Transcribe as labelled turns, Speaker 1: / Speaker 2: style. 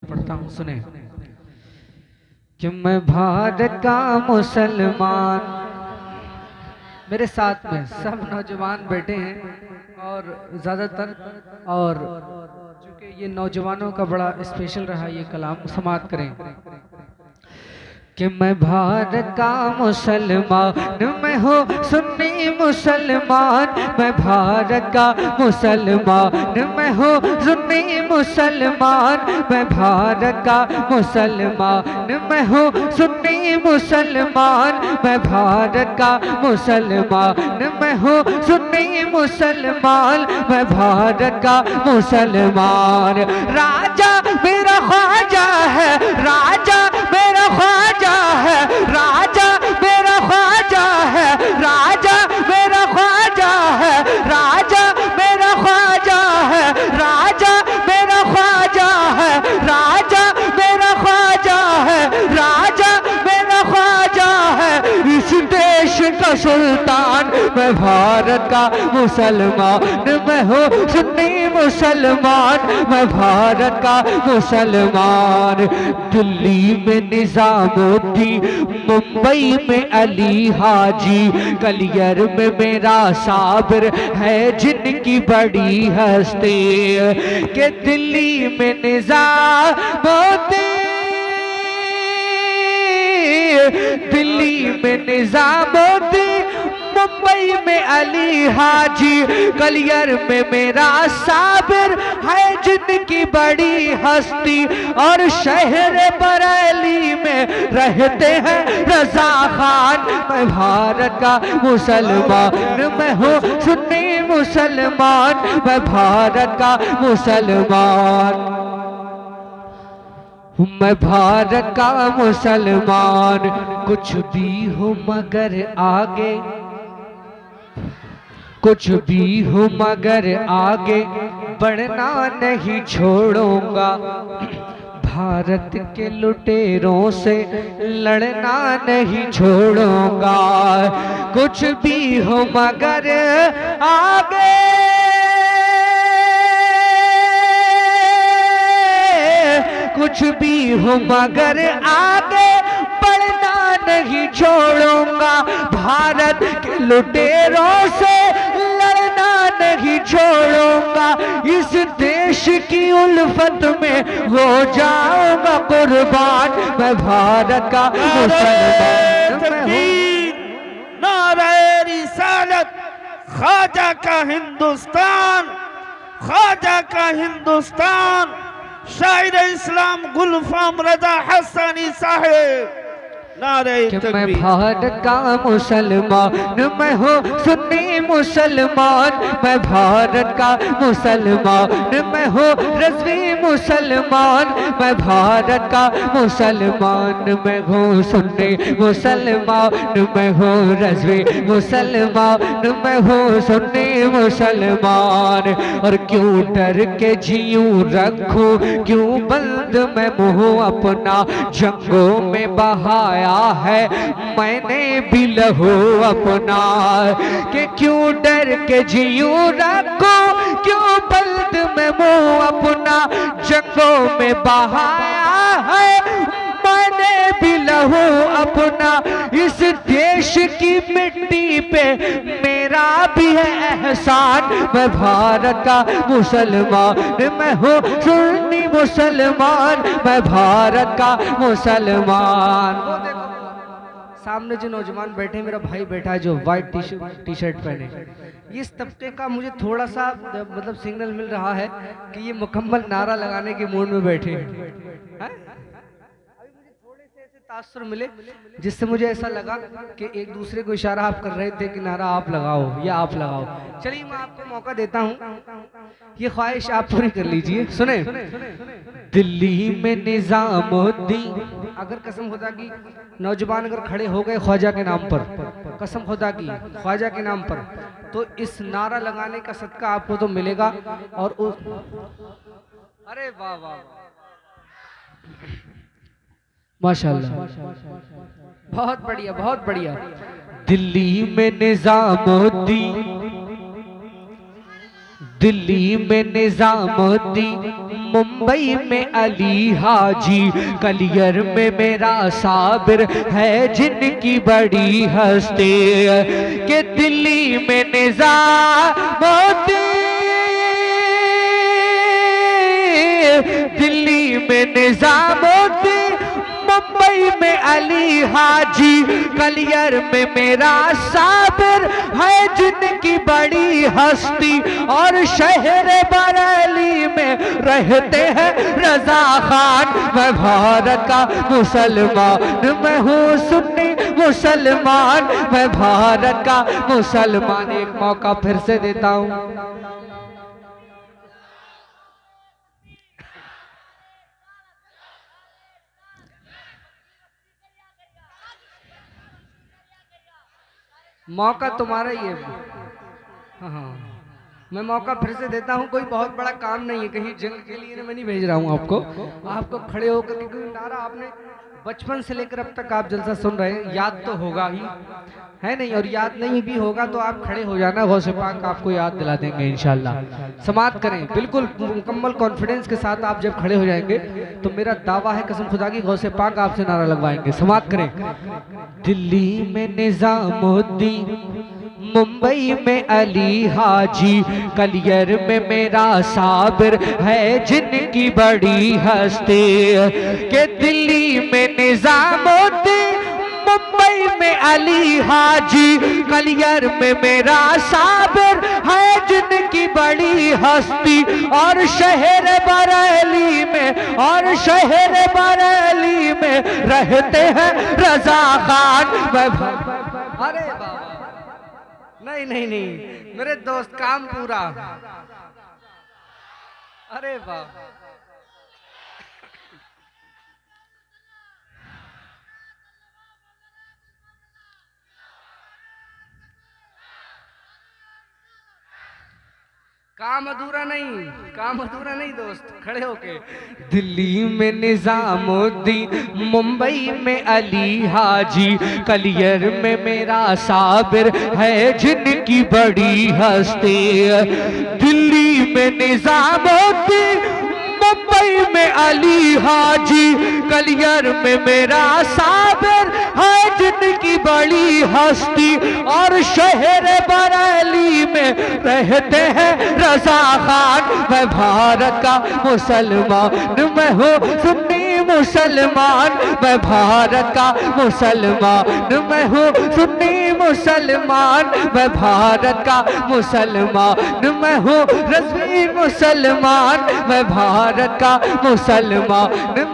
Speaker 1: पढ़ता हूँ, सुने कि मैं भारत का मुसलमान। मेरे साथ में सब नौजवान बैठे हैं और ज़्यादातर, और चूंकि ये नौजवानों का बड़ा स्पेशल रहा ये कलाम, समाप्त करें कि मैं भारत का मुसलमान, मैं हूँ सुन्नी मुसलमान। मैं भारत का मुसलमान, मैं हूँ सुन्नी मुसलमान। मैं भारत का मुसलमान, मैं हूँ सुन्नी मुसलमान। मैं भारत का मुसलमान, मैं हूँ सुन्नी मुसलमान। मैं भारत का मुसलमान। राजा मेरा ख्वाजा है, राजा मेरा ख्वाजा है, राजा मेरा ख्वाजा है, राजा मेरा ख्वाजा है, राजा मेरा ख्वाजा है, राजा मेरा ख्वाजा है, राजा मेरा ख्वाजा है, राजा मेरा ख्वाजा है। इस देश का सुल्तान मैं भारत का मुसलमान। मैं हूँ सुन्नी मुसलमान, मैं भारत का मुसलमान। दिल्ली में निजामुद्दीन, मुंबई में अली हाजी, गलियर में मेरा साबिर है जिनकी बड़ी हस्ती। के दिल्ली में निजामुद्दीन, दिल्ली में निजामुद्दीन, मुंबई में अली हाजी, गलियर में मेरा साबिर है जिनकी बड़ी हस्ती। और शहर बरेली में रहते हैं रजा खान। मैं भारत का मुसलमान, मैं हूँ सुन्नी मुसलमान। मैं भारत का मुसलमान, मैं भारत का मुसलमान। कुछ भी हो मगर आगे, कुछ भी हो मगर आगे बढ़ना नहीं छोड़ूंगा। भारत के लुटेरों से लड़ना नहीं छोड़ूंगा। कुछ भी हो मगर आगे, कुछ भी हो मगर आगे बढ़ना नहीं छोड़ूंगा। भारत के लुटेरों से लड़ना नहीं छोड़ूंगा। इस देश की उल्फत में हो जाऊंगा कुर्बान। मैं भारत का मुसलमान,
Speaker 2: नारे रिसालत, ख्वाजा का हिंदुस्तान, ख्वाजा का हिंदुस्तान। शायर इस्लाम गुलफाम रजा हसनी साहेब।
Speaker 1: कि मैं भारत का मुसलमान, मैं हूँ सुन्नी मुसलमान। मैं भारत का मुसलमान, मैं हूँ रज़वी मुसलमान। मैं भारत का मुसलमान, मैं हूँ सुन्नी मुसलमान। मैं हूँ रज़वी मुसलमान, मैं हूँ सुन्नी मुसलमान। और क्यों डर के जीऊं रखूं, क्यों बंद मैं मुँह अपना। जंगों में बहाया है मैंने भी लहू अपना। कि क्यों डर के जीऊं रखूं, क्यों बल्द में मुंह अपना। जंगों में बहाया है मैंने भी लहू अपना। इस देश की मिट्टी पे मेरा भी है एहसान। मैं भारत का मुसलमान, मैं हूँ सुन्नी मुसलमान। मैं भारत का मुसलमान। वो देखो सामने जो नौजवान बैठे, मेरा भाई बैठा है जो व्हाइट टी शर्ट पहने, इस तबके का मुझे थोड़ा सा मतलब सिग्नल मिल रहा है कि ये मुकम्मल नारा लगाने के मूड में बैठे हैं। तासुर मिले जिससे मुझे ऐसा लगा कि एक दूसरे को इशारा आप कर रहे थे कि नारा आप लगाओ या आप लगाओ। चलिए मैं आपको मौका देता हूँ, ये ख्वाहिश आप पूरी कर लीजिए। सुने, दिल्ली में निजामुद्दीन, अगर कसम खुदा की नौजवान अगर खड़े हो गए ख्वाजा के नाम पर, कसम खुदा की ख्वाजा के नाम पर, तो इस नारा लगाने का सदका आपको तो मिलेगा। और उस, अरे वाह वाह माशाल्लाह, बहुत बढ़िया बहुत बढ़िया। दिल्ली में निजामुद्दीन, दिल्ली में निजामुद्दीन, मुंबई में अली हाजी, कलियर में मेरा साबिर है जिनकी बड़ी हस्ती। के दिल्ली में निजामुद्दीन, दिल्ली में निजामुद्दीन, मुंबई में अली हाजी, कलियर में मेरा साबिर है जिनकी बड़ी हस्ती। और शहर बरेली में रहते हैं रजा खान। मैं भारत का मुसलमान, मैं हूँ सुन्नी मुसलमान, मैं भारत का मुसलमान। एक मौका फिर से देता हूँ। मौका तुम्हारा ही है। हाँ, मैं मौका फिर से देता हूँ। कोई बहुत बड़ा काम नहीं है, कहीं जंग के लिए मैं नहीं भेज रहा हूँ आपको खड़े होकर, क्योंकि नारा आपने बचपन से लेकर अब तक आप जलसा सुन रहे हैं, याद तो होगा ही है नहीं, और याद नहीं भी होगा तो आप खड़े हो जाना, गौसे पाक आपको याद दिला देंगे इंशाल्लाह। समात करें बिल्कुल मुकम्मल कॉन्फिडेंस के साथ। आप जब खड़े हो जाएंगे तो मेरा दावा है कसम खुदा की, गौसे पाक आपसे नारा लगवाएंगे। समात करें। दिल्ली में निजामुद्दीन, मुंबई में अली हाजी, कलियर में मेरा साबिर है जिनकी बड़ी हस्ती। के दिल्ली में निजामुद्दीन, मुंबई में अली हाजी, कलियर में मेरा साबिर है जिनकी बड़ी हस्ती। और शहर बरेली में, और शहर बरेली में रहते हैं रजा खान। अरे बाबा, नहीं नहीं नहीं मेरे दोस्त, काम पूरा। अरे वाह, काम अधूरा नहीं, काम अधूरा नहीं दोस्त, खड़े होके। दिल्ली में निजामुद्दीन, मुंबई में अली हाजी, कलियर में मेरा साबिर है जिनकी बड़ी हस्ती। दिल्ली में निजामुद्दीन, मुंबई में अली हाजी, कलियर में मेरा साबिर है जिनकी बड़ी हस्ती। और शहर बरेली में रहते हैं रजा खान। मैं भारत का मुसलमान, मैं हूँ सुन्नी मुसलमान, मैं भारत का मुसलमान, मैं हूँ सुन्नी मुसलमान, मैं भारत का मुसलमान, मैं हूँ रज़वी मुसलमान, मैं भारत का मुसलमान, मैं